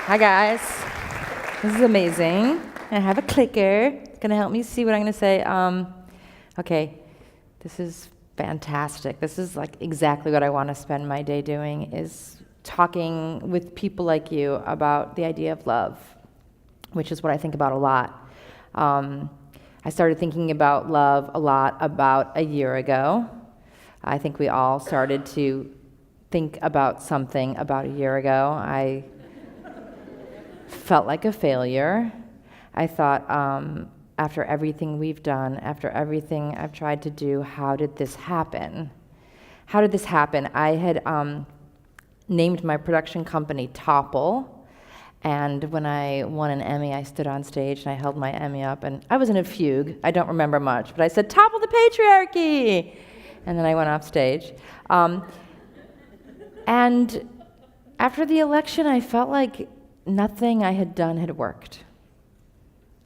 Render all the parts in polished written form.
Hi guys. This is amazing. I have a clicker. It's gonna help me see what I'm gonna say. Okay, this is fantastic. This is like exactly what I want to spend my day doing, is talking with people like you about the idea of love, which is what I think about a lot. I started thinking about love a lot about a year ago. I think we all started to think about something about a year ago. I felt like a failure. I thought, after everything we've done, after everything I've tried to do, how did this happen? How did this happen? I had named my production company Topple, and when I won an Emmy, I stood on stage and I held my Emmy up, and I was in a fugue. I don't remember much, but I said, "Topple the patriarchy!" And then I went off stage. And after the election, I felt like nothing I had done had worked.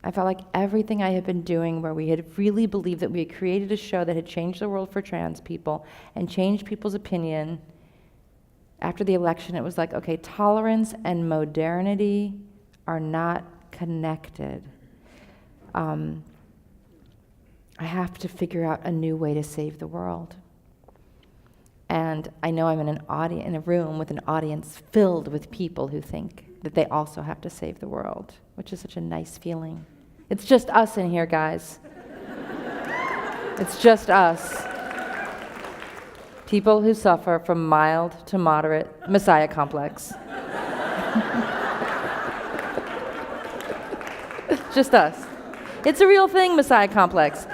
I felt like everything I had been doing, where we had really believed that we had created a show that had changed the world for trans people and changed people's opinion. After the election, it was like, okay, tolerance and modernity are not connected. I have to figure out a new way to save the world. And I know I'm in a room with an audience filled with people who think that they also have to save the world, which is such a nice feeling. It's just us in here, guys. It's just us. People who suffer from mild to moderate Messiah complex. Just us. It's a real thing, Messiah complex.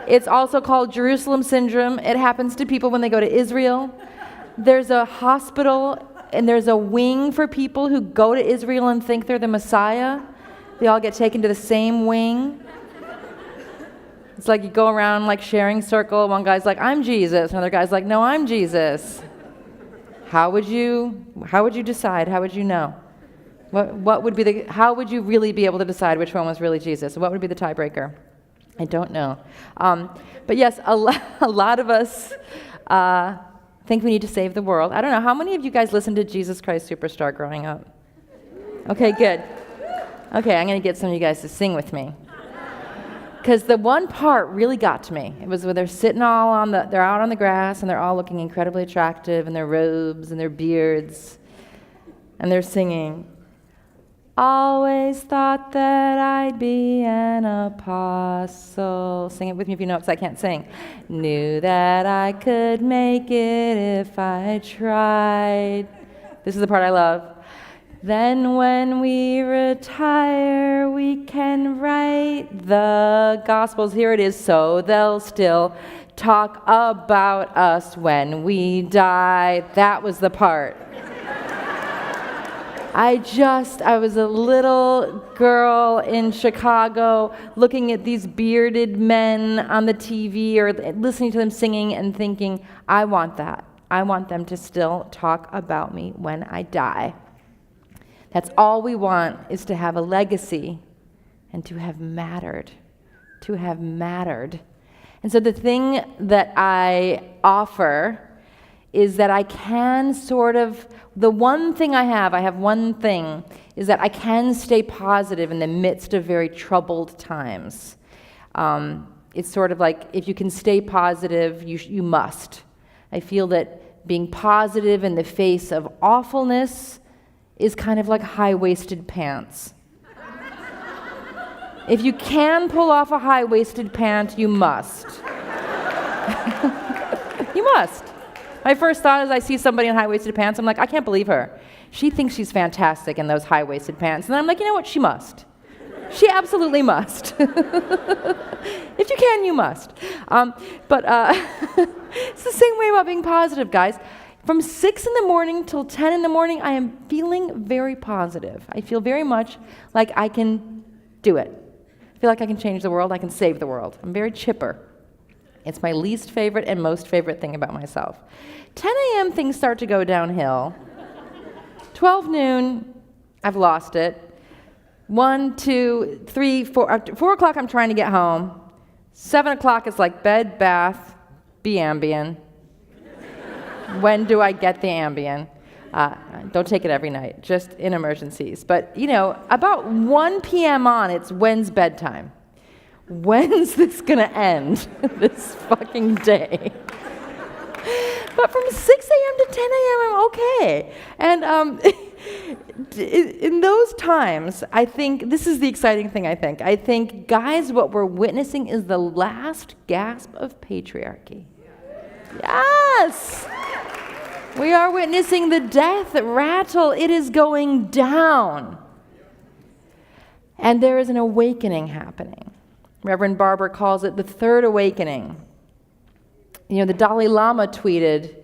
It's also called Jerusalem syndrome. It happens to people when they go to Israel. There's a hospital and there's a wing for people who go to Israel and think they're the Messiah. They all get taken to the same wing. It's like you go around like sharing circle. One guy's like, "I'm Jesus." Another guy's like, "No, I'm Jesus." How would you decide? How would you know? How would you really be able to decide which one was really Jesus? What would be the tiebreaker? I don't know. But yes, a lot of us think we need to save the world. I don't know, how many of you guys listened to Jesus Christ Superstar growing up? Okay, good. Okay, I'm going to get some of you guys to sing with me. Because the one part really got to me. It was where they're sitting they're out on the grass, and they're all looking incredibly attractive in their robes and their beards, and they're singing, "Always thought that I'd be an apostle." Sing it with me if you know it, because I can't sing. "Knew that I could make it if I tried." This is the part I love. "Then when we retire, we can write the Gospels." Here it is. "So they'll still talk about us when we die." That was the part. I was a little girl in Chicago looking at these bearded men on the TV or listening to them singing and thinking, I want that. I want them to still talk about me when I die. That's all we want, is to have a legacy and to have mattered. To have mattered. And so the thing that I offer is that I can the one thing I have one thing, is that I can stay positive in the midst of very troubled times. It's sort of like, if you can stay positive, you must. I feel that being positive in the face of awfulness is kind of like high-waisted pants. If you can pull off a high-waisted pant, you must. You must. My first thought is I see somebody in high-waisted pants, I'm like, I can't believe her. She thinks she's fantastic in those high-waisted pants. And then I'm like, you know what? She must. She absolutely must. If you can, you must. But it's the same way about being positive, guys. From 6 in the morning till 10 in the morning, I am feeling very positive. I feel very much like I can do it. I feel like I can change the world. I can save the world. I'm very chipper. It's my least favorite and most favorite thing about myself. 10 a.m. things start to go downhill. 12 noon, I've lost it. 1, 2, 3, 4, 4 o'clock I'm trying to get home. 7 o'clock it's like bed, bath, be Ambien. When do I get the Ambien? Don't take it every night, just in emergencies. But, about 1 p.m. on, it's when's bedtime? When's this gonna end, this fucking day? But from 6 a.m. to 10 a.m., I'm okay. And in those times, I think, this is the exciting thing, I think, guys, what we're witnessing is the last gasp of patriarchy. Yes! We are witnessing the death rattle. It is going down. And there is an awakening happening. Reverend Barber calls it the third awakening. The Dalai Lama tweeted.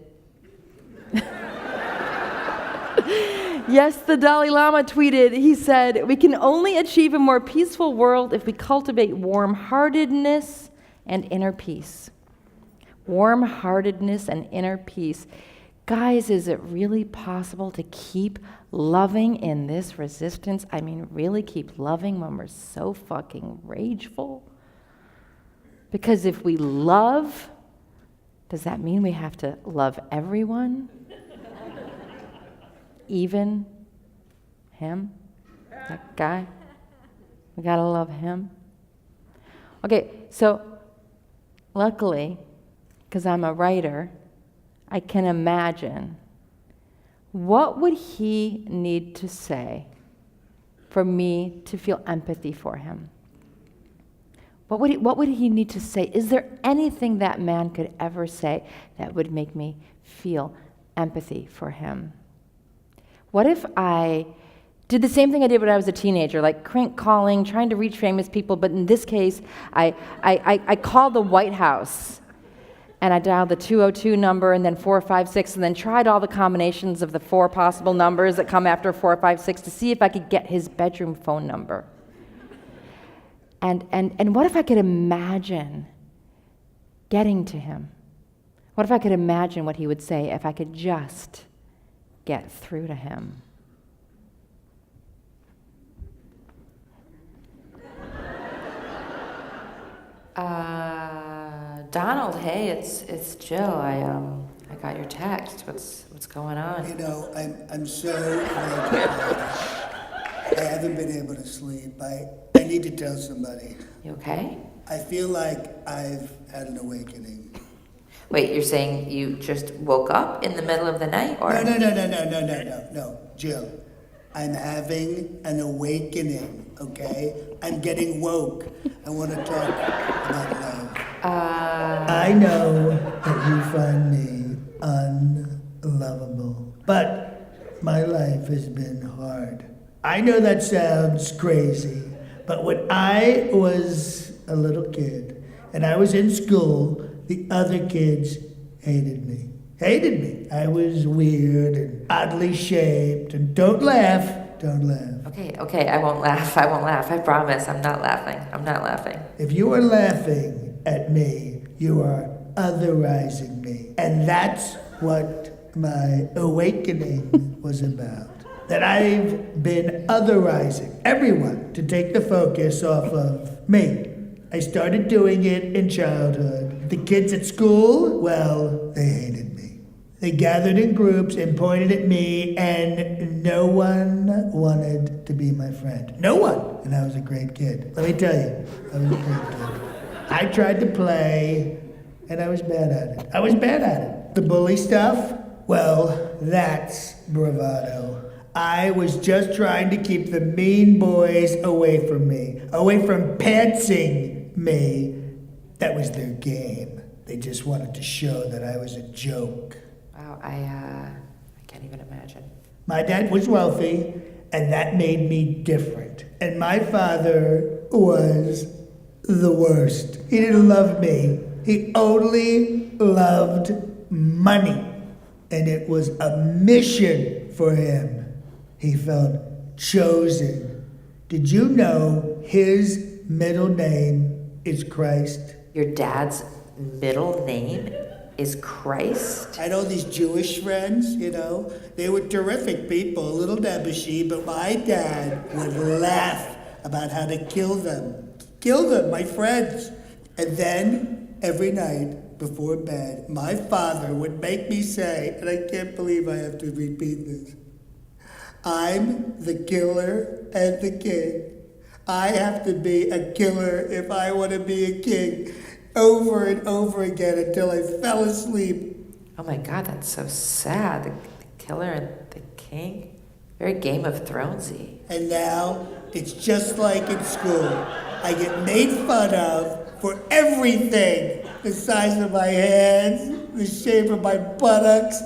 Yes, the Dalai Lama tweeted. He said, "We can only achieve a more peaceful world if we cultivate warm-heartedness and inner peace." Warm-heartedness and inner peace. Guys, is it really possible to keep loving in this resistance? I mean, really keep loving when we're so fucking rageful? Because if we love, does that mean we have to love everyone? Even him? That guy? We gotta love him? Okay, so luckily, because I'm a writer, I can imagine, what would he need to say for me to feel empathy for him? What would he need to say? Is there anything that man could ever say that would make me feel empathy for him? What if I did the same thing I did when I was a teenager, like crank calling, trying to reach famous people, but in this case, I called the White House. And I dialed the 202 number and then 456 and then tried all the combinations of the 4 possible numbers that come after 456 to see if I could get his bedroom phone number. And what if I could imagine getting to him? What if I could imagine what he would say if I could just get through to him? Donald, hey, it's Jill. I got your text. What's going on? I'm so I haven't been able to sleep. I need to tell somebody. You okay? I feel like I've had an awakening. Wait, you're saying you just woke up in the middle of the night, or? No, Jill. I'm having an awakening, okay? I'm getting woke. I want to talk about love. I know that you find me unlovable, but my life has been hard. I know that sounds crazy, but when I was a little kid and I was in school, the other kids hated me. I was weird and oddly shaped, and don't laugh. Okay, I won't laugh. I promise, I'm not laughing. If you are laughing at me, you are otherizing me. And that's what my awakening was about. That I've been otherizing everyone to take the focus off of me. I started doing it in childhood. The kids at school, well, they hated me. They gathered in groups and pointed at me, and no one wanted to be my friend. No one! And I was a great kid. Let me tell you, I was a great kid. I tried to play, and I was bad at it. The bully stuff, well, that's bravado. I was just trying to keep the mean boys away from me, away from pantsing me. That was their game. They just wanted to show that I was a joke. Wow, I can't even imagine. My dad was wealthy, and that made me different. And my father was the worst. He didn't love me. He only loved money. And it was a mission for him. He felt chosen. Did you know his middle name is Christ? Your dad's middle name is Christ? I know these Jewish friends, they were terrific people, a little nebbishy, but my dad would laugh about how to kill them, my friends. And then, every night, before bed, my father would make me say, and I can't believe I have to repeat this, I'm the killer and the king. I have to be a killer if I want to be a king, over and over again until I fell asleep. Oh my God, that's so sad. The killer and the king? Very Game of Thronesy. And now it's just like in school. I get made fun of for everything. The size of my hands, the shape of my buttocks.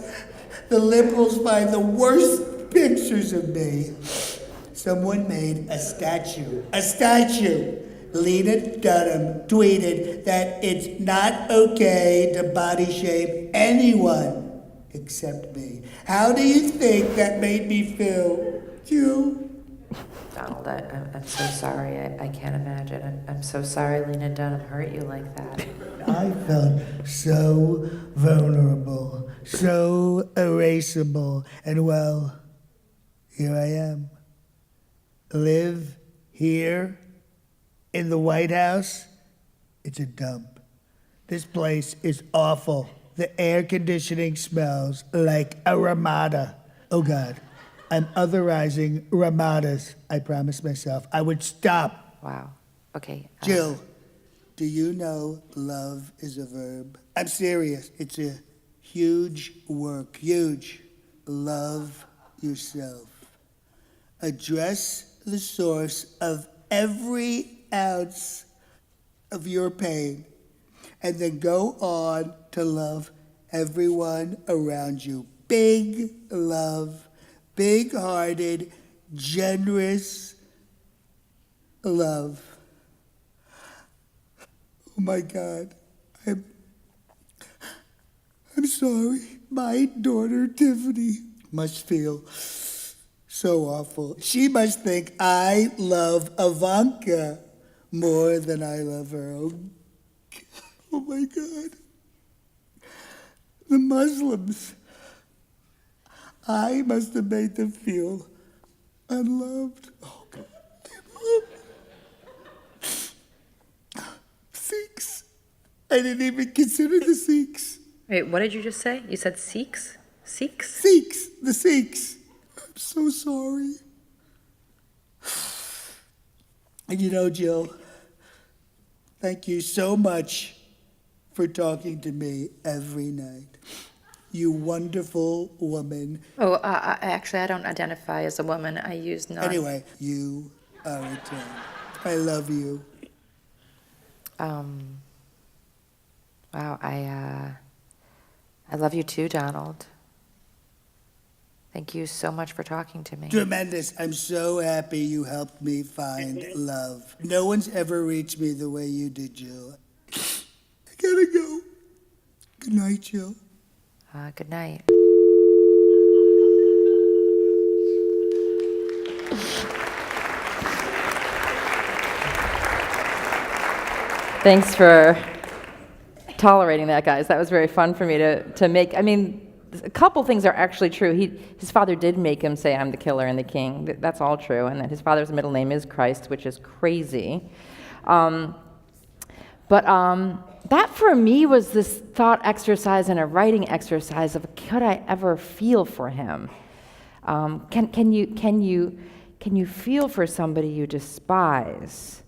The liberals find the worst pictures of me. Someone made a statue. A statue. Lena Dunham tweeted that it's not okay to body shame anyone except me. How do you think that made me feel? You? Donald, I'm so sorry. I can't imagine. I'm so sorry Lena Dunham hurt you like that. I felt so vulnerable, so erasable, and well, here I am. Live here in the White House. It's a dump. This place is awful. The air conditioning smells like a Ramada. Oh God, I'm otherizing Ramadas. I promised myself I would stop. Wow. Okay. Jill, do you know love is a verb? I'm serious. It's a huge work. Huge. Love yourself. Address the source of every ounce of your pain, and then go on to love everyone around you. Big love, big-hearted, generous love. Oh my God, I'm sorry. My daughter Tiffany must feel so awful. She must think I love Ivanka more than I love her. Oh my God. The Muslims. I must have made them feel unloved. Oh God. Sikhs. I didn't even consider the Sikhs. Wait, what did you just say? You said Sikhs? Sikhs? Sikhs. The Sikhs. I'm so sorry. And you know, Jill, thank you so much for talking to me every night. You wonderful woman. Oh, actually, I don't identify as a woman. I use non... Anyway, you are a 10. I love you. Wow, I love you too, Donald. Thank you so much for talking to me. Tremendous. I'm so happy you helped me find love. No one's ever reached me the way you did, Jill. I gotta go. Good night, Jill. Good night. Thanks for tolerating that, guys. That was very fun for me to make. I mean, a couple things are actually true. His father did make him say, I'm the killer and the king. That's all true. And that his father's middle name is Christ, which is crazy. That for me was this thought exercise and a writing exercise of, could I ever feel for him? Can you feel for somebody you despise?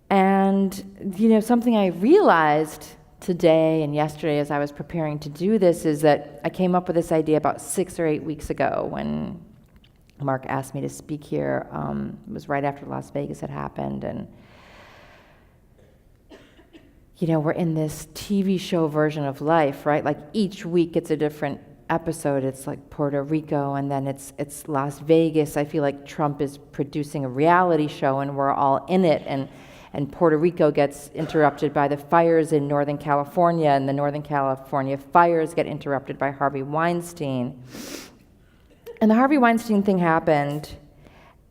And, you know, something I realized today and yesterday as I was preparing to do this is that I came up with this idea about 6 or 8 weeks ago when Mark asked me to speak here. It was right after Las Vegas had happened, and you know, we're in this TV show version of life, right? Like each week it's a different episode. It's like Puerto Rico, and then it's Las Vegas. I feel like Trump is producing a reality show and we're all in it, and Puerto Rico gets interrupted by the fires in Northern California, and the Northern California fires get interrupted by Harvey Weinstein. And the Harvey Weinstein thing happened,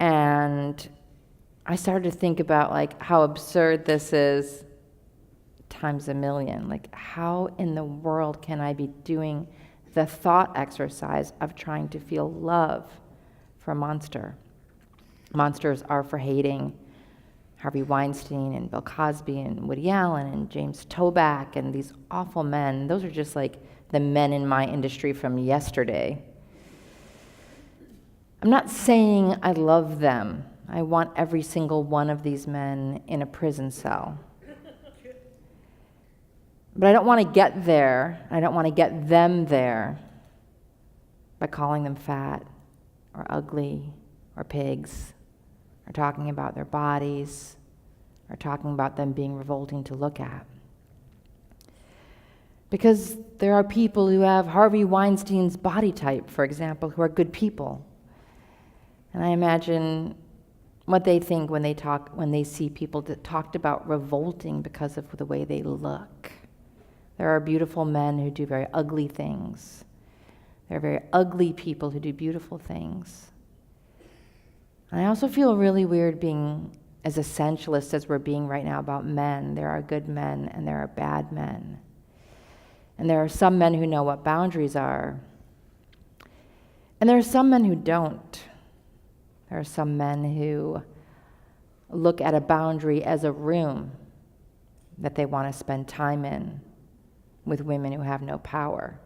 and I started to think about like how absurd this is times a million. Like, how in the world can I be doing the thought exercise of trying to feel love for a monster? Monsters are for hating Harvey Weinstein and Bill Cosby and Woody Allen and James Toback and these awful men. Those are just like the men in my industry from yesterday. I'm not saying I love them. I want every single one of these men in a prison cell. But I don't want to get there. I don't want to get them there by calling them fat or ugly or pigs or talking about their bodies or talking about them being revolting to look at. Because there are people who have Harvey Weinstein's body type, for example, who are good people. And I imagine what they think when they see people that talked about revolting because of the way they look. There are beautiful men who do very ugly things. There are very ugly people who do beautiful things. And I also feel really weird being as essentialist as we're being right now about men. There are good men and there are bad men. And there are some men who know what boundaries are. And there are some men who don't. There are some men who look at a boundary as a room that they want to spend time in with women who have no power.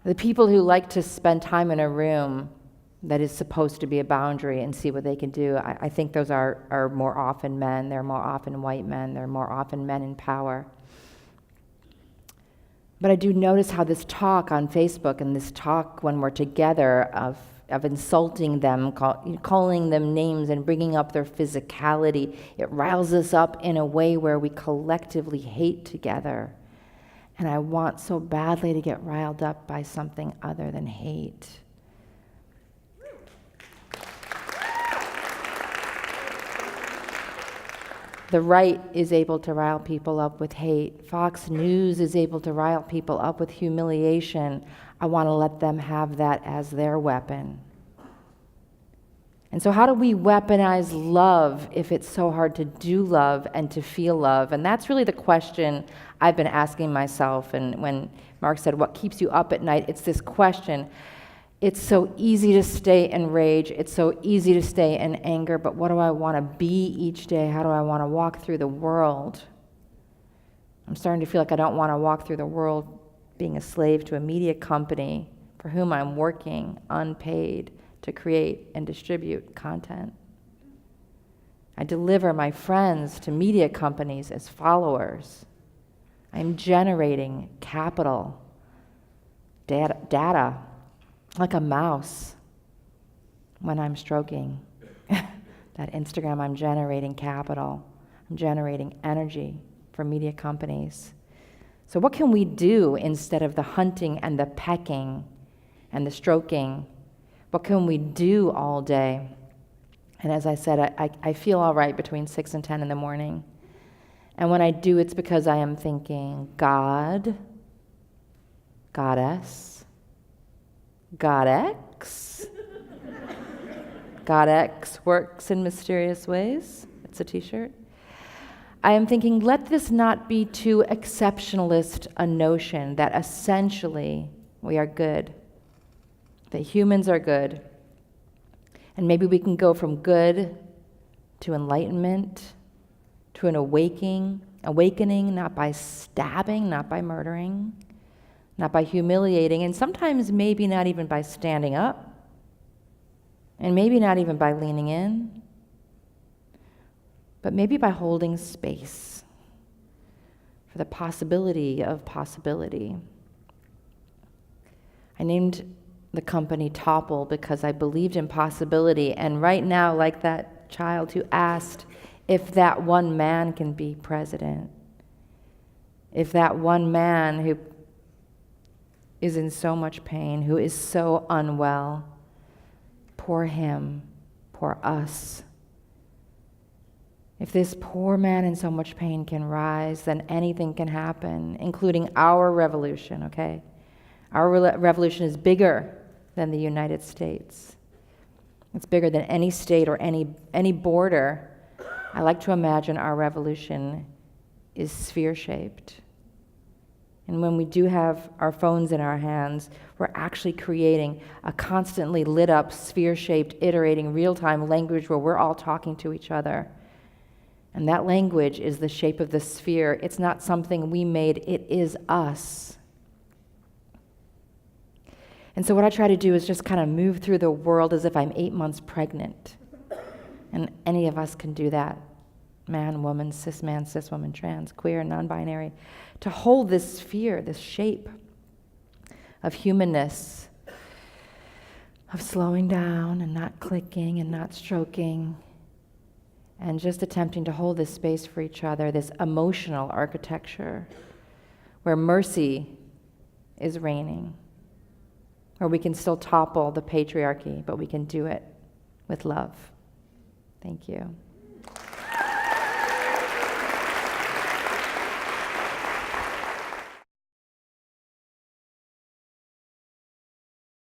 The people who like to spend time in a room that is supposed to be a boundary and see what they can do, I think those are more often men. They're more often white men. They're more often men in power. But I do notice how this talk on Facebook and this talk when we're together of insulting them, calling them names and bringing up their physicality, it riles us up in a way where we collectively hate together. And I want so badly to get riled up by something other than hate. The right is able to rile people up with hate. Fox News is able to rile people up with humiliation. I want to let them have that as their weapon. And so how do we weaponize love if it's so hard to do love and to feel love? And that's really the question I've been asking myself. And when Mark said, what keeps you up at night? It's this question. It's so easy to stay in rage. It's so easy to stay in anger. But what do I want to be each day? How do I want to walk through the world? I'm starting to feel like I don't want to walk through the world being a slave to a media company for whom I'm working unpaid to create and distribute content. I deliver my friends to media companies as followers. I'm generating capital, data, like a mouse when I'm stroking that Instagram. I'm generating capital. I'm generating energy for media companies. So what can we do instead of the hunting and the pecking and the stroking? What can we do all day? And as I said, I feel all right between 6 and 10 in the morning. And when I do, it's because I am thinking, God, Goddess, God X. God X works in mysterious ways. It's a t-shirt. I am thinking, let this not be too exceptionalist a notion that essentially we are good, that humans are good. And maybe we can go from good to enlightenment, to an awakening, not by stabbing, not by murdering, not by humiliating, and sometimes maybe not even by standing up, and maybe not even by leaning in, but maybe by holding space for the possibility of possibility. I named the company Topple because I believed in possibility, and right now, like that child who asked if that one man can be president, if that one man who is in so much pain, who is so unwell, poor him, poor us. If this poor man in so much pain can rise, then anything can happen, including our revolution, okay? Our revolution is bigger than the United States. It's bigger than any state or any border. I like to imagine our revolution is sphere-shaped. And when we do have our phones in our hands, we're actually creating a constantly lit up, sphere-shaped, iterating, real-time language where we're all talking to each other. And that language is the shape of the sphere. It's not something we made, it is us. And so what I try to do is just kind of move through the world as if I'm 8 months pregnant. And any of us can do that. Man, woman, cis woman, trans, queer, non-binary. To hold this sphere, this shape of humanness, of slowing down and not clicking and not stroking, and just attempting to hold this space for each other, this emotional architecture where mercy is reigning, where we can still topple the patriarchy, but we can do it with love. Thank you.